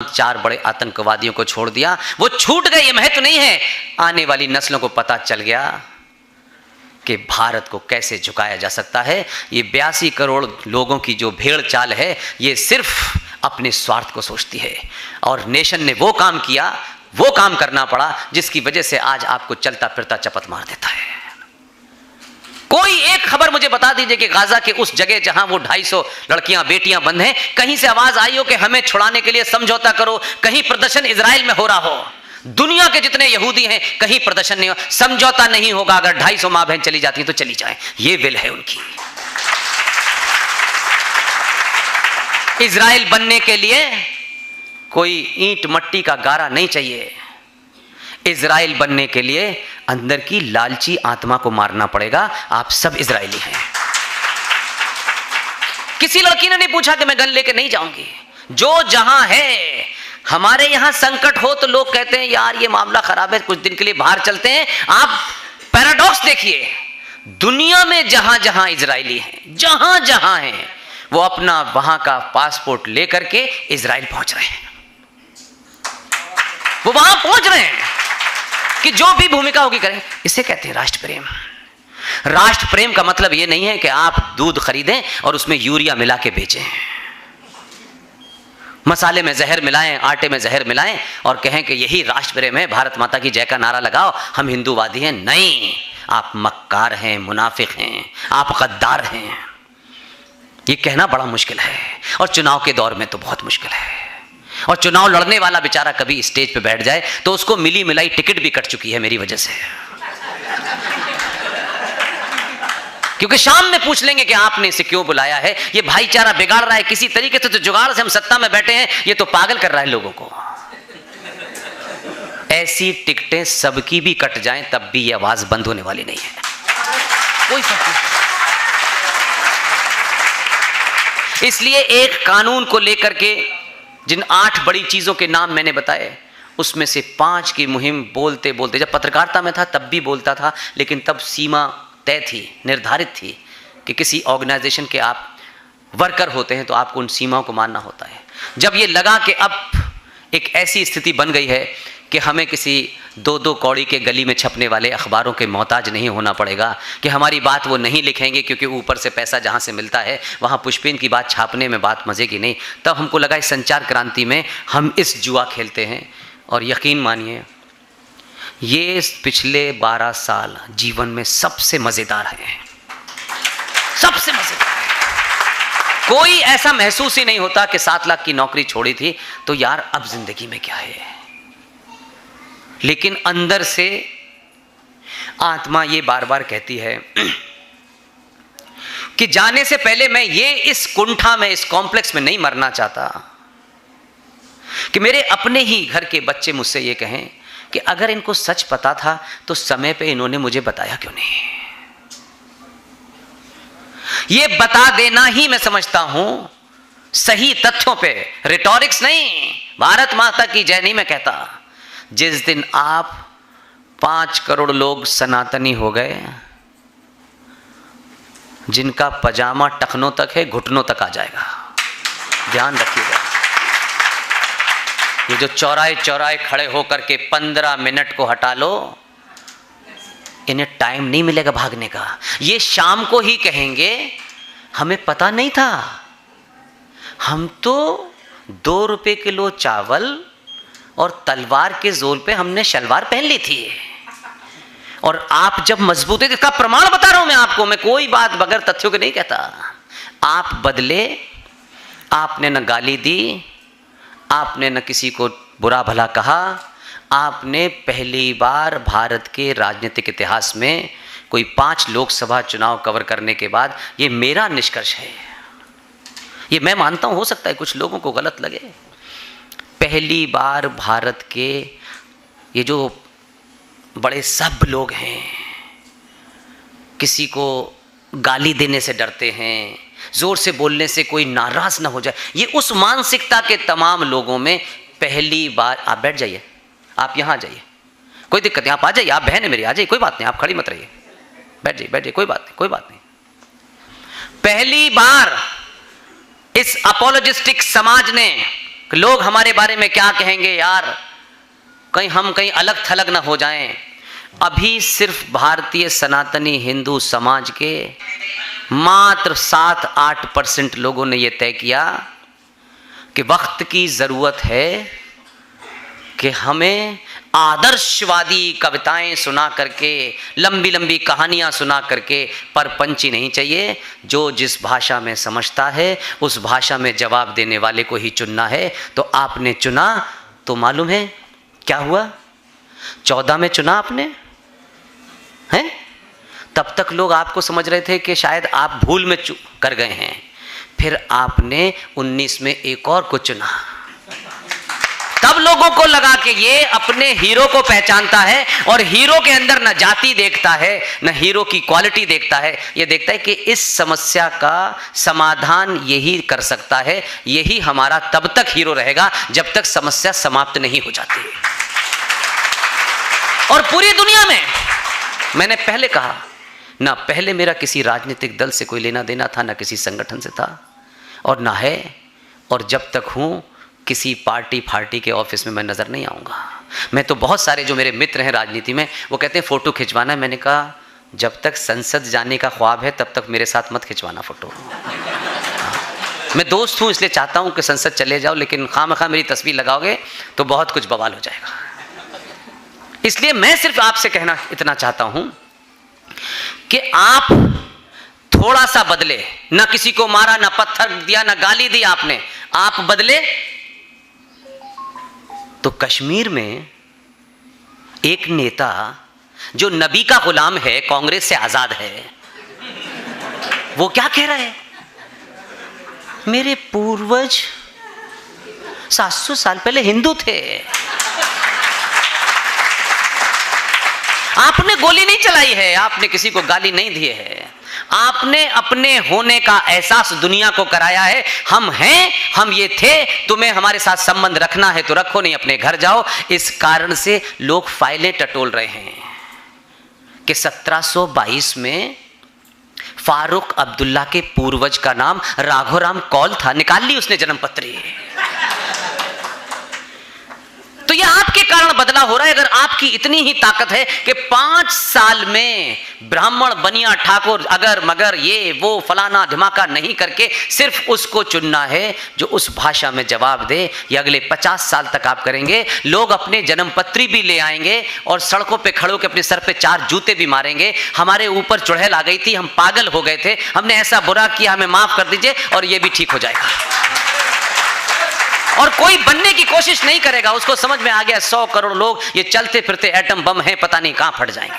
तुरंत 4 बड़े आतंकवादियों को छोड़ दिया। वो छूट गए, ये महत्व नहीं है। आने वाली नस्लों को पता चल गया कि भारत को कैसे झुकाया जा सकता है। ये 82 करोड़ लोगों की जो भेड़ चाल है, ये सिर्फ अपने स्वार्थ को सोचती है। और नेशन ने वो काम किया, वो काम करना पड़ा, जिसकी वजह से आज आपको चलता फिरता चपत मार देता है। कोई एक खबर मुझे बता दीजिए कि गाजा के उस जगह जहां वो 250 लड़कियां बेटियां बंद हैं, कहीं से आवाज आई हो कि हमें छुड़ाने के लिए समझौता करो। कहीं प्रदर्शन इजराइल में हो रहा हो, दुनिया के जितने यहूदी हैं, कहीं प्रदर्शन नहीं हो, समझौता नहीं होगा। अगर 250 मां बहन चली जाती तो चली जाए, ये विल है उनकी। इजराइल बनने के लिए कोई ईंट मट्टी का गारा नहीं चाहिए। इजराइल बनने के लिए अंदर की लालची आत्मा को मारना पड़ेगा। आप सब इजरायली हैं। किसी लड़की ने नहीं पूछा कि मैं गन लेके नहीं जाऊंगी। जो जहां है, हमारे यहां संकट हो तो लोग कहते हैं यार ये मामला खराब है, कुछ दिन के लिए बाहर चलते हैं। आप पैराडॉक्स देखिए, दुनिया में जहां जहां इजरायली हैं, जहां जहां हैं, वो अपना वहां का पासपोर्ट लेकर के इजराइल पहुंच रहे हैं। वो वहां पहुंच रहे हैं कि जो भी भूमिका होगी करें। इसे कहते हैं राष्ट्र प्रेम। राष्ट्र प्रेम का मतलब यह नहीं है कि आप दूध खरीदें और उसमें यूरिया मिला के बेचें, मसाले में जहर मिलाएं, आटे में जहर मिलाएं और कहें कि यही राष्ट्र प्रेम है, भारत माता की जय का नारा लगाओ, हम हिंदूवादी हैं। नहीं, आप मक्कार हैं, मुनाफिक हैं, आप गद्दार हैं। ये कहना बड़ा मुश्किल है, और चुनाव के दौर में तो बहुत मुश्किल है। और चुनाव लड़ने वाला बेचारा कभी स्टेज पे बैठ जाए तो उसको मिली मिलाई टिकट भी कट चुकी है मेरी वजह से, क्योंकि शाम में पूछ लेंगे कि आपने इसे क्यों बुलाया है, ये भाईचारा बिगाड़ रहा है किसी तरीके से, तो जुगाड़ से हम सत्ता में बैठे हैं, ये तो पागल कर रहा है लोगों को। ऐसी टिकटें सबकी भी कट जाएं तब भी ये आवाज बंद होने वाली नहीं है, कोई फर्क नहीं। इसलिए एक कानून को लेकर के जिन 8 बड़ी चीजों के नाम मैंने बताए, उसमें से 5 की मुहिम बोलते बोलते, जब पत्रकारिता में था तब भी बोलता था, लेकिन तब सीमा तय थी, निर्धारित थी कि किसी ऑर्गेनाइजेशन के आप वर्कर होते हैं तो आपको उन सीमाओं को मानना होता है। जब ये लगा कि अब एक ऐसी स्थिति बन गई है कि हमें किसी 2-2 कौड़ी के गली में छपने वाले अखबारों के मोहताज नहीं होना पड़ेगा, कि हमारी बात वो नहीं लिखेंगे क्योंकि ऊपर से पैसा जहाँ से मिलता है वहाँ पुष्पेन की बात छापने में बात मज़े की नहीं, तब हमको लगा इस संचार क्रांति में हम इस जुआ खेलते हैं। और यकीन मानिए ये पिछले 12 साल जीवन में सबसे मज़ेदार हैं, सबसे मज़ेदार। कोई ऐसा महसूस ही नहीं होता कि 7 लाख की नौकरी छोड़ी थी तो यार अब जिंदगी में क्या है। लेकिन अंदर से आत्मा ये बार बार कहती है कि जाने से पहले मैं ये इस कुंठा में, इस कॉम्प्लेक्स में नहीं मरना चाहता कि मेरे अपने ही घर के बच्चे मुझसे ये कहें कि अगर इनको सच पता था तो समय पे इन्होंने मुझे बताया क्यों नहीं। ये बता देना ही मैं समझता हूं सही तथ्यों पे, रिटॉरिक्स नहीं, भारत माता की जय नहीं मैं कहता। जिस दिन आप 5 करोड़ लोग सनातनी हो गए, जिनका पजामा टखनों तक है घुटनों तक आ जाएगा, ध्यान रखिएगा। ये जो चौराहे चौराहे खड़े होकर के 15 मिनट को हटा लो, इन्हें टाइम नहीं मिलेगा भागने का। ये शाम को ही कहेंगे हमें पता नहीं था, हम तो 2 रुपए किलो चावल और तलवार के जोर पे हमने शलवार पहन ली थी। और आप जब मजबूत है, इसका प्रमाण बता रहा हूं मैं आपको, मैं कोई बात बगैर तथ्यों के नहीं कहता। आप बदले, आपने न गाली दी, आपने न किसी को बुरा भला कहा, आपने पहली बार भारत के राजनीतिक इतिहास में कोई 5 लोकसभा चुनाव कवर करने के बाद, ये मेरा निष्कर्ष है, ये मैं मानता हूं, हो सकता है कुछ लोगों को गलत लगे, पहली बार भारत के ये जो बड़े सब लोग हैं, किसी को गाली देने से डरते हैं, जोर से बोलने से कोई नाराज ना हो जाए, ये उस मानसिकता के तमाम लोगों में पहली बार। आप बैठ जाइए, आप यहाँ आ जाइए, कोई दिक्कत नहीं, आप आ जाइए, आप बहन है मेरी, आ जाइए, कोई बात नहीं, आप खड़ी मत रहिए, बैठ जाइए, बैठ जाइए, कोई बात नहीं, कोई बात नहीं। पहली बार इस अपोलोजिस्टिक समाज ने लोग हमारे बारे में क्या कहेंगे यार, कहीं हम कहीं अलग थलग ना हो जाएं। अभी सिर्फ भारतीय सनातनी हिंदू समाज के मात्र 7-8% लोगों ने यह तय किया कि वक्त की जरूरत है कि हमें आदर्शवादी कविताएं सुना करके, लंबी लंबी कहानियां सुना करके परपंची नहीं चाहिए। जो जिस भाषा में समझता है उस भाषा में जवाब देने वाले को ही चुनना है। तो आपने चुना तो मालूम है क्या हुआ, 14 में चुना आपने हैं। तब तक लोग आपको समझ रहे थे कि शायद आप भूल में कर गए हैं। फिर आपने 19 में एक और को चुना। तब लोगों को लगा कि ये अपने हीरो को पहचानता है और हीरो के अंदर न जाति देखता है न हीरो की क्वालिटी देखता है। ये देखता है कि इस समस्या का समाधान यही कर सकता है, यही हमारा तब तक हीरो रहेगा जब तक समस्या समाप्त नहीं हो जाती। और पूरी दुनिया में मैंने पहले कहा ना, पहले मेरा किसी राजनीतिक दल से कोई लेना देना था, ना किसी संगठन से था और ना है, और जब तक हूं किसी पार्टी फार्टी के ऑफिस में मैं नजर नहीं आऊंगा। मैं तो बहुत सारे जो मेरे मित्र हैं राजनीति में वो कहते हैं फोटो खिंचवाना है। मैंने कहा जब तक संसद जाने का ख्वाब है तब तक मेरे साथ मत खिंचवाना फोटो। मैं दोस्त हूं इसलिए चाहता हूं कि संसद चले जाओ, लेकिन खामखा मेरी तस्वीर लगाओगे तो बहुत कुछ बवाल हो जाएगा। इसलिए मैं सिर्फ आपसे कहना इतना चाहता हूं कि आप थोड़ा सा बदले। ना किसी को मारा, ना पत्थर दिया, ना गाली दी आपने, आप बदले तो कश्मीर में एक नेता जो नबी का गुलाम है, कांग्रेस से आजाद है, वो क्या कह रहा है, मेरे पूर्वज 700 साल पहले हिंदू थे। आपने गोली नहीं चलाई है, आपने किसी को गाली नहीं दी है, आपने अपने होने का एहसास दुनिया को कराया है। हम हैं, हम ये थे, तुम्हें हमारे साथ संबंध रखना है तो रखो, नहीं अपने घर जाओ। इस कारण से लोग फाइलें टटोल रहे हैं कि 1722 में फारूक अब्दुल्ला के पूर्वज का नाम राघोराम कौल था। निकाल ली उसने जन्मपत्री। तो यह आपके कारण बदला हो रहा है। अगर आपकी इतनी ही ताकत है कि 5 साल में ब्राह्मण बनिया ठाकुर अगर मगर ये वो फलाना धमाका नहीं करके सिर्फ उसको चुनना है जो उस भाषा में जवाब दे, ये अगले 50 साल तक आप करेंगे। लोग अपने जन्मपत्री भी ले आएंगे और सड़कों पे खड़े होकर अपने सर पे 4 जूते भी मारेंगे। हमारे ऊपर चुड़ैल आ गई थी, हम पागल हो गए थे, हमने ऐसा बुरा किया, हमें माफ कर दीजिए, और ये भी ठीक हो जाएगा। और कोई बनने की कोशिश नहीं करेगा। उसको समझ में आ गया 100 करोड़ लोग ये चलते फिरते एटम बम हैं, पता नहीं कहां फट जाएंगे।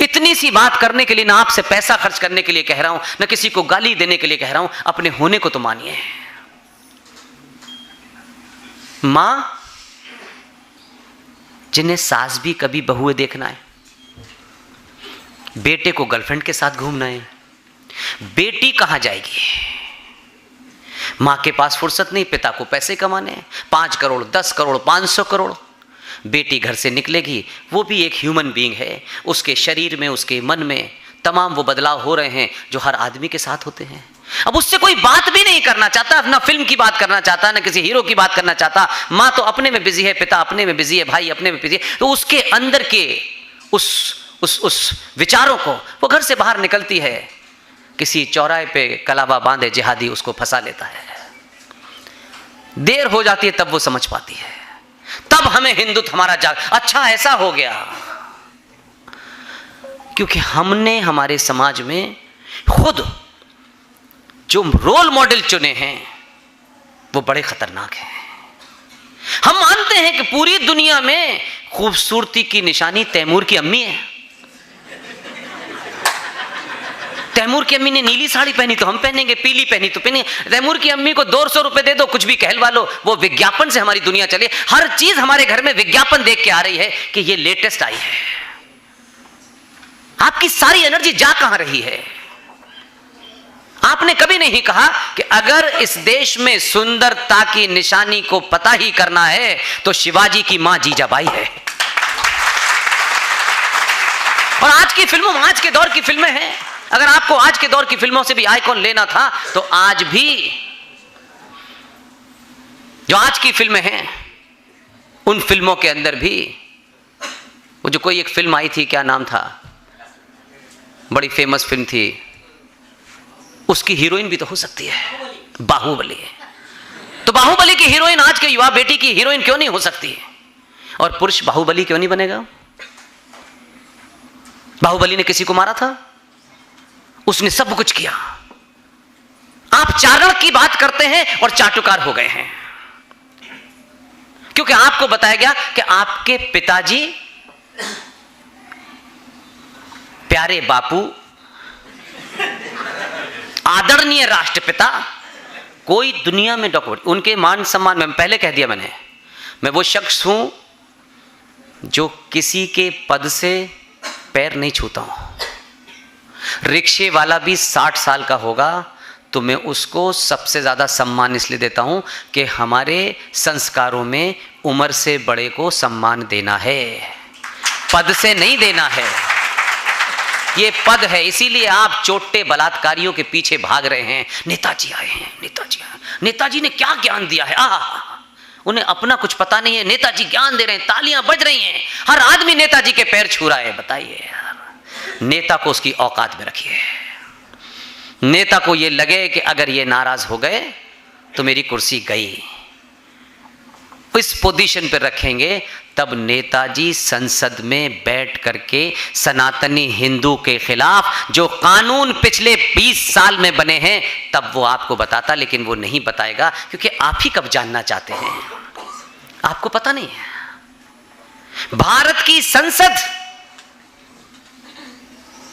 इतनी सी बात करने के लिए ना आपसे पैसा खर्च करने के लिए कह रहा हूं, ना किसी को गाली देने के लिए कह रहा हूं, अपने होने को तो मानिए। मां जिन्हें सास भी कभी बहुए देखना है, बेटे को गर्लफ्रेंड के साथ घूमना है, बेटी कहां जाएगी? मां के पास फुर्सत नहीं, पिता को पैसे कमाने हैं, 5 करोड़ 10 करोड़ 500 करोड़। बेटी घर से निकलेगी, वो भी एक ह्यूमन बीइंग है, उसके शरीर में उसके मन में तमाम वो बदलाव हो रहे हैं जो हर आदमी के साथ होते हैं। अब उससे कोई बात भी नहीं करना चाहता, ना फिल्म की बात करना चाहता, ना किसी हीरो की बात करना चाहता। माँ तो अपने में बिजी है, पिता अपने में बिजी है, भाई अपने में बिजी है। तो उसके अंदर के उस विचारों को वो घर से बाहर निकलती है, किसी चौराहे पे कलावा बांधे जिहादी उसको फंसा लेता है। देर हो जाती है तब वो समझ पाती है, तब हमें हिंदुत्व हमारा अच्छा ऐसा हो गया क्योंकि हमने हमारे समाज में खुद जो रोल मॉडल चुने हैं वो बड़े खतरनाक हैं। हम मानते हैं कि पूरी दुनिया में खूबसूरती की निशानी तैमूर की अम्मी है। तैमूर की अम्मी ने नीली साड़ी पहनी तो हम पहनेंगे, पीली पहनी तो पहनेंगे। तैमूर की अम्मी को 200 रुपए दे दो, कुछ भी कहलवा लो, वो विज्ञापन से हमारी दुनिया चले। हर चीज हमारे घर में विज्ञापन देख के आ रही है कि ये लेटेस्ट आई है। आपकी सारी एनर्जी जा कहां रही है? आपने कभी नहीं कहा कि अगर इस देश में सुंदरता की निशानी को पता ही करना है तो शिवाजी की मां जीजाबाई है। और आज की फिल्मों, आज के दौर की फिल्में हैं। अगर आपको आज के दौर की फिल्मों से भी आइकॉन लेना था तो आज भी जो आज की फिल्में हैं, उन फिल्मों के अंदर भी वो जो कोई एक फिल्म आई थी, क्या नाम था, बड़ी फेमस फिल्म थी, उसकी हीरोइन भी तो हो सकती है, बाहुबली। तो बाहुबली की हीरोइन आज के युवा बेटी की हीरोइन क्यों नहीं हो सकती? और पुरुष बाहुबली क्यों नहीं बनेगा? बाहुबली ने किसी को मारा था? उसने सब कुछ किया। आप चारण की बात करते हैं और चाटुकार हो गए हैं, क्योंकि आपको बताया गया कि आपके पिताजी, प्यारे बापू, आदरणीय राष्ट्रपिता, कोई दुनिया में डॉक्यूमेंट, उनके मान सम्मान में, पहले कह दिया मैंने, मैं वो शख्स हूं जो किसी के पद से पैर नहीं छूता हूं। रिक्शे वाला भी 60 साल का होगा तो मैं उसको सबसे ज्यादा सम्मान इसलिए देता हूं कि हमारे संस्कारों में उम्र से बड़े को सम्मान देना है, पद से नहीं देना है। ये पद है, इसीलिए आप चोटे बलात्कारियों के पीछे भाग रहे हैं। नेताजी आए हैं, नेताजी आए, नेताजी ने क्या ज्ञान दिया है, उन्हें अपना कुछ पता नहीं है, नेताजी ज्ञान दे रहे हैं, तालियां बज रही हैं, हर आदमी नेताजी के पैर छू रहा है। बताइए यार, नेता को उसकी औकात में रखिए। नेता को ये लगे कि अगर ये नाराज हो गए तो मेरी कुर्सी गई, इस पोजीशन पर रखेंगे, तब नेताजी संसद में बैठ करके सनातनी हिंदू के खिलाफ जो कानून पिछले 20 साल में बने हैं, तब वो आपको बताता, लेकिन वो नहीं बताएगा, क्योंकि आप ही कब जानना चाहते हैं, आपको पता नहीं है। भारत की संसद,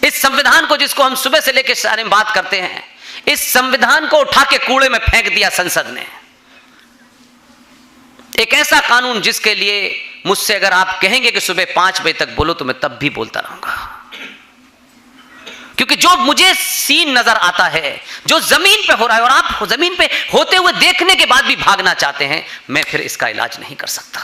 इस संविधान को, जिसको हम सुबह से लेकर सारे में बात करते हैं, इस संविधान को उठा के कूड़े में फेंक दिया संसद ने। एक ऐसा कानून जिसके लिए मुझसे अगर आप कहेंगे कि सुबह 5 बजे तक बोलो तो मैं तब भी बोलता रहूंगा, क्योंकि जो मुझे सीन नजर आता है, जो जमीन पे हो रहा है, और आप जमीन पे होते हुए देखने के बाद भी भागना चाहते हैं, मैं फिर इसका इलाज नहीं कर सकता।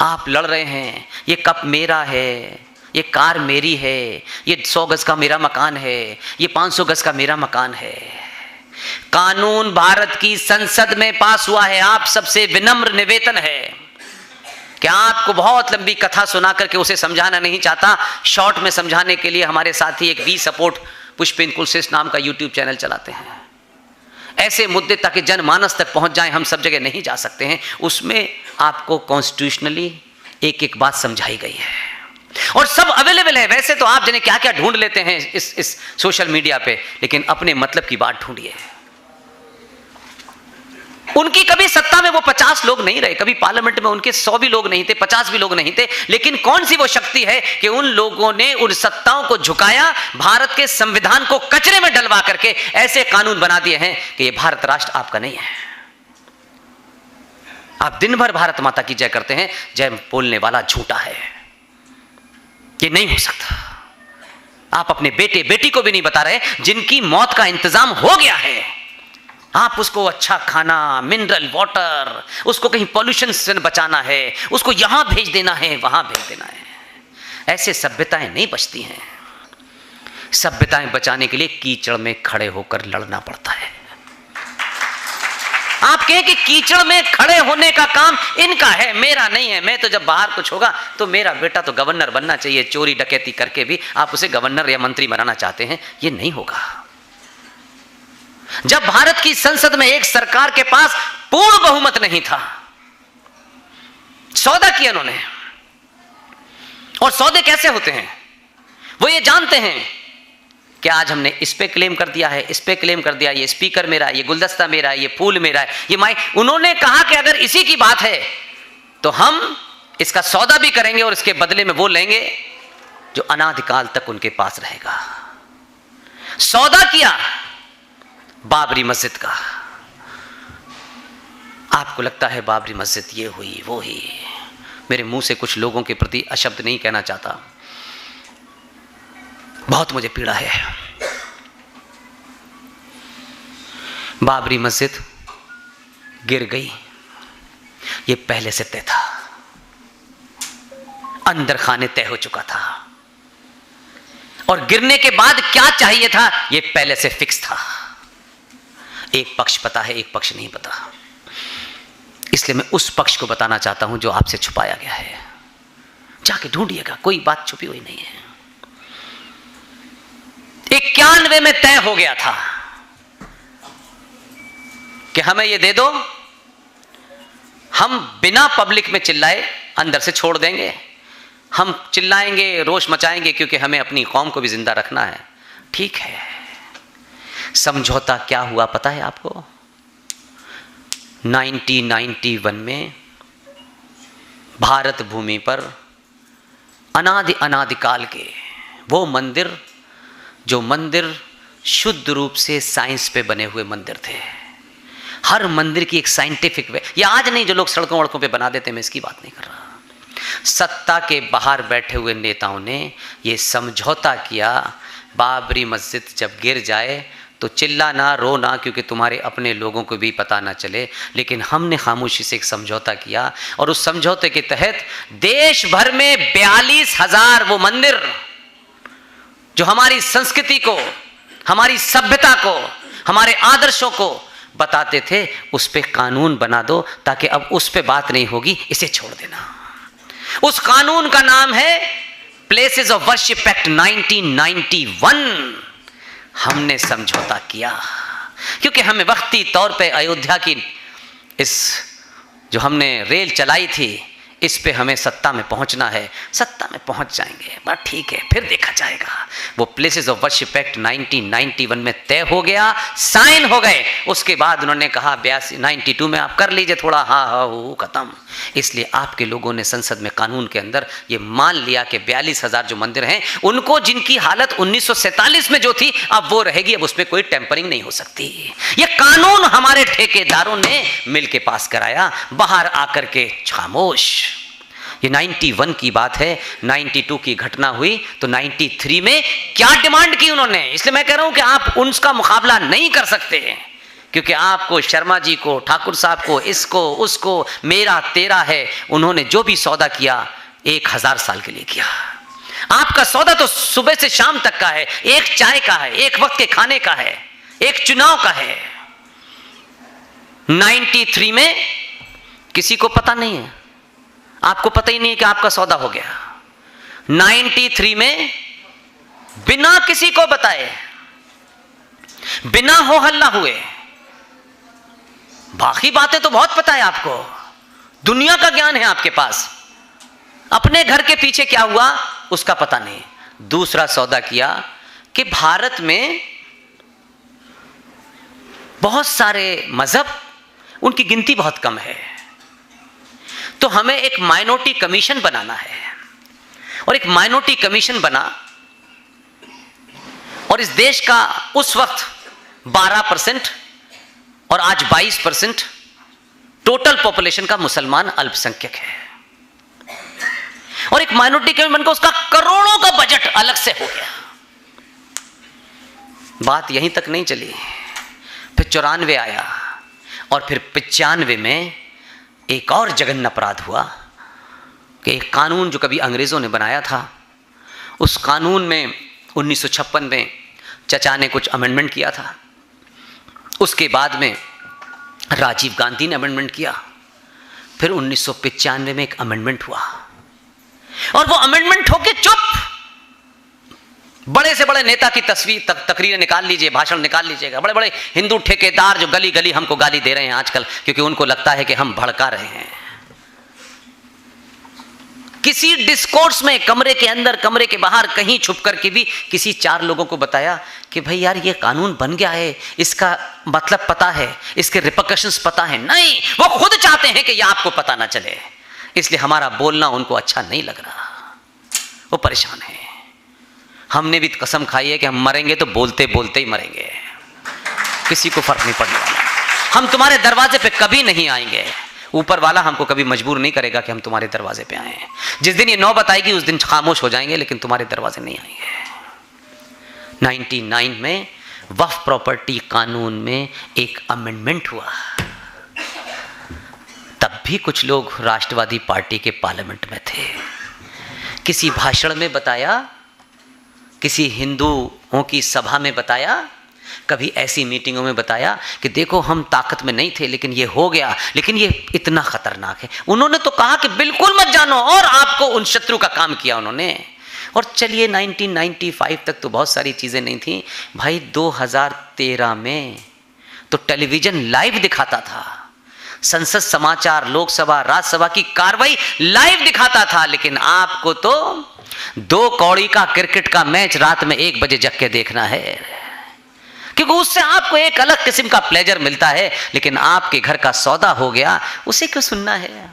आप लड़ रहे हैं, ये कप मेरा है, ये कार मेरी है, ये 100 गज का मेरा मकान है, ये 500 गज का मेरा मकान है। कानून भारत की संसद में पास हुआ है। आप सबसे विनम्र निवेदन है कि आपको बहुत लंबी कथा सुना करके उसे समझाना नहीं चाहता, शॉर्ट में समझाने के लिए हमारे साथी एक वी सपोर्ट पुष्पेंद्र कुलश्रेष्ठ नाम का यूट्यूब चैनल चलाते हैं। ऐसे मुद्दे ताकि जनमानस तक पहुंच जाएं, हम सब जगह नहीं जा सकते हैं, उसमें आपको कॉन्स्टिट्यूशनली एक एक बात समझाई गई है और सब अवेलेबल है। वैसे तो आप जने क्या क्या ढूंढ लेते हैं इस सोशल मीडिया पे, लेकिन अपने मतलब की बात ढूंढिए। उनकी कभी सत्ता में वो 50 लोग नहीं रहे, कभी पार्लियामेंट में उनके 100 भी लोग नहीं थे, 50 भी लोग नहीं थे, लेकिन कौन सी वो शक्ति है कि उन लोगों ने उन सत्ताओं को झुकाया, भारत के संविधान को कचरे में डलवा करके ऐसे कानून बना दिए हैं कि ये भारत राष्ट्र आपका नहीं है। आप दिन भर भारत माता की जय करते हैं, जय बोलने वाला झूठा है, ये नहीं हो सकता। आप अपने बेटे बेटी को भी नहीं बता रहे जिनकी मौत का इंतजाम हो गया है, आप उसको अच्छा खाना, मिनरल वाटर, उसको कहीं पॉल्यूशन से बचाना है, उसको यहां भेज देना है, वहां भेज देना है। ऐसे सभ्यताएं नहीं बचती हैं। सभ्यताएं बचाने के लिए कीचड़ में खड़े होकर लड़ना पड़ता है। आप कहें कि कीचड़ में खड़े होने का काम इनका है, मेरा नहीं है। मैं तो जब बाहर कुछ होगा तो मेरा बेटा तो गवर्नर बनना चाहिए, चोरी डकैती करके भी आप उसे गवर्नर या मंत्री बनाना चाहते हैं, ये नहीं होगा। जब भारत की संसद में एक सरकार के पास पूर्ण बहुमत नहीं था, सौदा किया उन्होंने। और सौदे कैसे होते हैं वो ये जानते हैं कि आज हमने इस पे क्लेम कर दिया है, इस पे क्लेम कर दिया, ये स्पीकर मेरा है, ये गुलदस्ता मेरा है, ये फूल मेरा है, ये माइक। उन्होंने कहा कि अगर इसी की बात है तो हम इसका सौदा भी करेंगे और इसके बदले में वो लेंगे जो अनादिकाल तक उनके पास रहेगा। सौदा किया बाबरी मस्जिद का। आपको लगता है बाबरी मस्जिद ये हुई वो ही। मेरे मुंह से कुछ लोगों के प्रति अशब्द नहीं कहना चाहता, बहुत मुझे पीड़ा है। बाबरी मस्जिद गिर गई, ये पहले से तय था, अंदर खाने तय हो चुका था, और गिरने के बाद क्या चाहिए था ये पहले से फिक्स था। एक पक्ष पता है, एक पक्ष नहीं पता। इसलिए मैं उस पक्ष को बताना चाहता हूं जो आपसे छुपाया गया है। जाके ढूंढिएगा, कोई बात छुपी हुई नहीं है। 91 में तय हो गया था कि हमें ये दे दो, हम बिना पब्लिक में चिल्लाए अंदर से छोड़ देंगे। हम चिल्लाएंगे, रोष मचाएंगे, क्योंकि हमें अपनी कौम को भी जिंदा रखना है। ठीक है, समझौता क्या हुआ पता है आपको? 1991 में भारत भूमि पर अनादिकाल के वो मंदिर, जो मंदिर शुद्ध रूप से साइंस पे बने हुए मंदिर थे। हर मंदिर की एक साइंटिफिक वे, ये आज नहीं जो लोग सड़कों वड़कों पे बना देते, मैं इसकी बात नहीं कर रहा। सत्ता के बाहर बैठे हुए नेताओं ने ये समझौता किया, बाबरी मस्जिद जब गिर जाए तो चिल्लाना, रोना, क्योंकि तुम्हारे अपने लोगों को भी पता ना चले। लेकिन हमने खामोशी से एक समझौता किया, और उस समझौते के तहत देश भर में 42,000 वो मंदिर जो हमारी संस्कृति को, हमारी सभ्यता को, हमारे आदर्शों को बताते थे, उस पे कानून बना दो, ताकि अब उस पे बात नहीं होगी, इसे छोड़ देना। उस कानून का नाम है प्लेसेस ऑफ वर्शिप एक्ट 1991। हमने समझौता किया क्योंकि हमें वक्ती तौर पे अयोध्या की इस जो हमने रेल चलाई थी, इस पे हमें सत्ता में पहुंचना है। सत्ता में पहुंच जाएंगे, बस ठीक है, फिर देखा जाएगा। वो प्लेसेस ऑफ वर्शिप एक्ट 1991 में तय हो गया, साइन हो गए। उसके बाद उन्होंने कहा 92 में आप कर लीजिए थोड़ा, हाँ खत्म। इसलिए आपके लोगों ने संसद में कानून के अंदर ये मान लिया कि 42,000 जो मंदिर हैं, उनको, जिनकी हालत 1947 में जो थी, अब वो रहेगी, अब उसमें कोई टेम्परिंग नहीं हो सकती। ये कानून हमारे ठेकेदारों ने मिलके पास कराया, बाहर आकर के खामोश। ये 91 की बात है। 92 की घटना हुई तो 93 में क्या डिमांड की उन्होंने। इसलिए मैं कह रहा हूं कि आप उनका मुकाबला नहीं कर सकते, क्योंकि आपको, शर्मा जी को, ठाकुर साहब को, इसको उसको, मेरा तेरा है, उन्होंने जो भी सौदा किया 1000 साल के लिए किया। आपका सौदा तो सुबह से शाम तक का है, एक चाय का है, एक वक्त के खाने का है, एक चुनाव का है। 93 में किसी को पता नहीं है, आपको पता ही नहीं है कि आपका सौदा हो गया। 93 में बिना किसी को बताए, बिना हो हल्ला हुए, बाकी बातें तो बहुत पता है आपको, दुनिया का ज्ञान है आपके पास, अपने घर के पीछे क्या हुआ उसका पता नहीं। दूसरा सौदा किया कि भारत में बहुत सारे मजहब, उनकी गिनती बहुत कम है, तो हमें एक माइनॉरिटी कमीशन बनाना है। और एक माइनॉरिटी कमीशन बना, और इस देश का उस वक्त 12% और आज 22% टोटल पॉपुलेशन का मुसलमान अल्पसंख्यक है। और एक माइनॉरिटी कमीशन बनकर उसका करोड़ों का बजट अलग से हो गया। बात यहीं तक नहीं चली, फिर 94 आया, और फिर 95 में एक और जघन्य अपराध हुआ कि एक कानून जो कभी अंग्रेज़ों ने बनाया था, उस कानून में 1956 में चचा ने कुछ अमेंडमेंट किया था। उसके बाद में राजीव गांधी ने अमेंडमेंट किया। फिर 1995 में एक अमेंडमेंट हुआ, और वो अमेंडमेंट होके चुप। बड़े से बड़े नेता की तस्वीर तकरीरें निकाल लीजिए, भाषण निकाल लीजिएगा। बड़े बड़े हिंदू ठेकेदार जो गली गली हमको गाली दे रहे हैं आजकल, क्योंकि उनको लगता है कि हम भड़का रहे हैं। किसी डिस्कोर्स में, कमरे के अंदर, कमरे के बाहर, कहीं छुप करके भी किसी 4 लोगों को बताया कि भाई यार ये कानून बन गया है, इसका मतलब पता है, इसके रिपरकशंस पता है? नहीं, वो खुद चाहते हैं कि ये आपको पता ना चले, इसलिए हमारा बोलना उनको अच्छा नहीं लग रहा, वो परेशान है। हमने भी कसम खाई है कि हम मरेंगे तो बोलते बोलते ही मरेंगे, किसी को फर्क नहीं पड़ने वाला। हम तुम्हारे दरवाजे पे कभी नहीं आएंगे, ऊपर वाला हमको कभी मजबूर नहीं करेगा कि हम तुम्हारे दरवाजे पे आए। जिस दिन ये नौबत आएगी उस दिन खामोश हो जाएंगे, लेकिन तुम्हारे दरवाजे नहीं आएंगे। 99 में वक्फ प्रॉपर्टी कानून में एक अमेंडमेंट हुआ। तब भी कुछ लोग राष्ट्रवादी पार्टी के पार्लियामेंट में थे। किसी भाषण में बताया, किसी हिंदुओं की सभा में बताया कभी ऐसी मीटिंगों में बताया कि देखो हम ताकत में नहीं थे लेकिन ये हो गया, लेकिन ये इतना खतरनाक है। उन्होंने तो कहा कि बिल्कुल मत जानो, और आपको उन शत्रु का काम किया उन्होंने। और चलिए 1995 तक तो बहुत सारी चीज़ें नहीं थी भाई। 2013 में तो टेलीविज़न लाइव दिखाता था, संसद समाचार, लोकसभा, राज्यसभा की कार्रवाई लाइव दिखाता था, लेकिन आपको तो 2 कौड़ी का क्रिकेट का मैच रात में 1 बजे जग के देखना है, क्योंकि उससे आपको एक अलग किस्म का प्लेजर मिलता है। लेकिन आपके घर का सौदा हो गया, उसे क्यों सुनना है?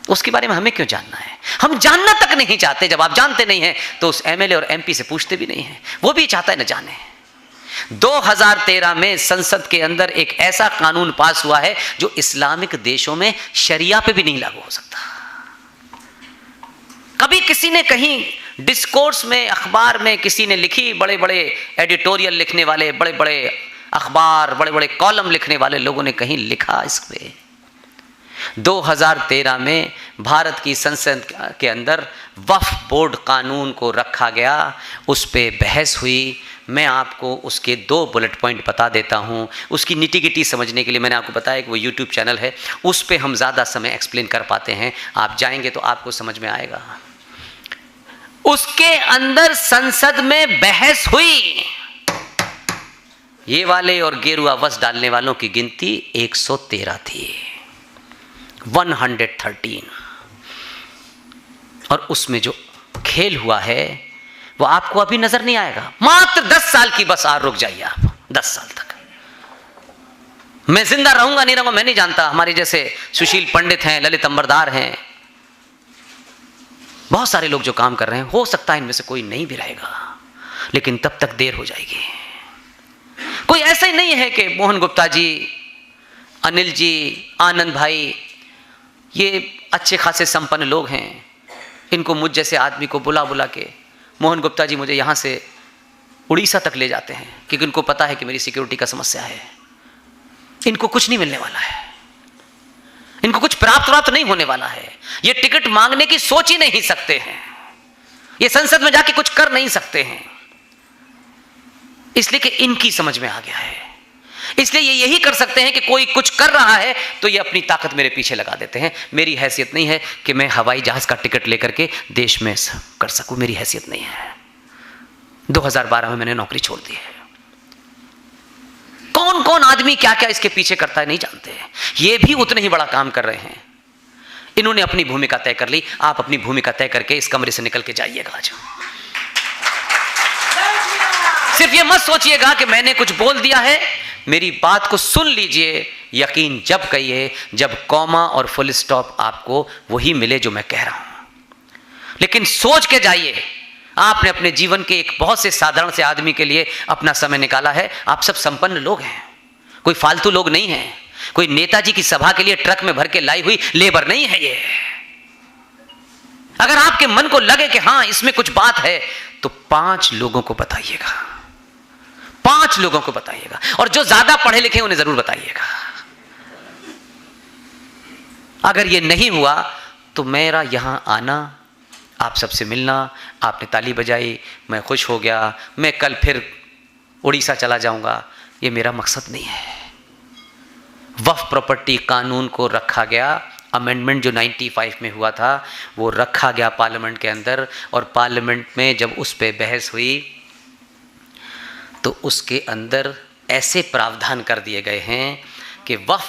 उसके बारे में हमें क्यों जानना है? हम जानना तक नहीं चाहते। जब आप जानते नहीं हैं तो उस एमएलए और एमपी से पूछते भी नहीं हैं, वो भी चाहता है न जाने। 2013 में संसद के अंदर एक ऐसा कानून पास हुआ है जो इस्लामिक देशों में शरिया पे भी नहीं लागू हो सकता। कभी किसी ने कहीं डिस्कोर्स में, अखबार में किसी ने लिखी, बड़े बड़े एडिटोरियल लिखने वाले, बड़े बड़े अखबार, बड़े बड़े कॉलम लिखने वाले लोगों ने कहीं लिखा इस पे? 2013 में भारत की संसद के अंदर वक्फ बोर्ड कानून को रखा गया, उस पे बहस हुई। मैं आपको उसके 2 बुलेट पॉइंट बता देता हूँ। उसकी निटी-गिटी समझने के लिए मैंने आपको बताया कि वो यूट्यूब चैनल है, उस पे हम ज़्यादा समय एक्सप्लेन कर पाते हैं। आप जाएंगे तो आपको समझ में आएगा। उसके अंदर संसद में बहस हुई। ये वाले और गेरुआ वस्त्र डालने वालों की गिनती 113 थी, 113। और उसमें जो खेल हुआ है वो आपको अभी नजर नहीं आएगा। मात्र 10 साल की बस रुक जाइए आप, 10 साल तक। मैं जिंदा रहूंगा नहीं रहूंगा मैं नहीं जानता। हमारे जैसे सुशील पंडित हैं, ललित अंबरदार हैं, बहुत सारे लोग जो काम कर रहे हैं, हो सकता है इनमें से कोई नहीं भी रहेगा, लेकिन तब तक देर हो जाएगी। कोई ऐसा ही नहीं है कि मोहन गुप्ता जी, अनिल जी, आनंद भाई, ये अच्छे खासे संपन्न लोग हैं, इनको मुझ जैसे आदमी को बुला बुला के, मोहन गुप्ता जी मुझे यहाँ से उड़ीसा तक ले जाते हैं क्योंकि उनको पता है कि मेरी सिक्योरिटी का समस्या है। इनको कुछ नहीं मिलने वाला है, इनको कुछ प्राप्त नहीं होने वाला है। ये टिकट मांगने की सोच ही नहीं सकते हैं, ये संसद में जाके कुछ कर नहीं सकते हैं, इसलिए कि इनकी समझ में आ गया है। इसलिए ये यही कर सकते हैं कि कोई कुछ कर रहा है तो ये अपनी ताकत मेरे पीछे लगा देते हैं। मेरी हैसियत नहीं है कि मैं हवाई जहाज का टिकट लेकर के देश में कर सकूं, मेरी हैसियत नहीं है। 2012 में मैंने नौकरी छोड़ दी है। कौन कौन आदमी क्या क्या इसके पीछे करता है नहीं जानते। ये भी उतने ही बड़ा काम कर रहे हैं। इन्होंने अपनी भूमिका तय कर ली, आप अपनी भूमिका तय करके इस कमरे से निकल के जाइएगा। आज सिर्फ ये मत सोचिएगा कि मैंने कुछ बोल दिया है, मेरी बात को सुन लीजिए। यकीन जब कहिए जब कॉमा और फुल स्टॉप आपको वही मिले जो मैं कह रहा हूं। लेकिन सोच के जाइए, आपने अपने जीवन के एक बहुत से साधारण से आदमी के लिए अपना समय निकाला है। आप सब संपन्न लोग हैं, कोई फालतू लोग नहीं हैं, कोई नेताजी की सभा के लिए ट्रक में भर के लाई हुई लेबर नहीं है ये। अगर आपके मन को लगे कि हां इसमें कुछ बात है तो 5 लोगों को बताइएगा, 5 लोगों को बताइएगा, और जो ज्यादा पढ़े लिखे उन्हें जरूर बताइएगा। अगर ये नहीं हुआ तो मेरा यहां आना, आप सबसे मिलना, आपने ताली बजाई, मैं खुश हो गया, मैं कल फिर उड़ीसा चला जाऊंगा, ये मेरा मकसद नहीं है। वक्फ प्रॉपर्टी कानून को रखा गया, अमेंडमेंट जो 95 में हुआ था वो रखा गया पार्लियामेंट के अंदर, और पार्लियामेंट में जब उस पर बहस हुई तो उसके अंदर ऐसे प्रावधान कर दिए गए हैं कि वक्फ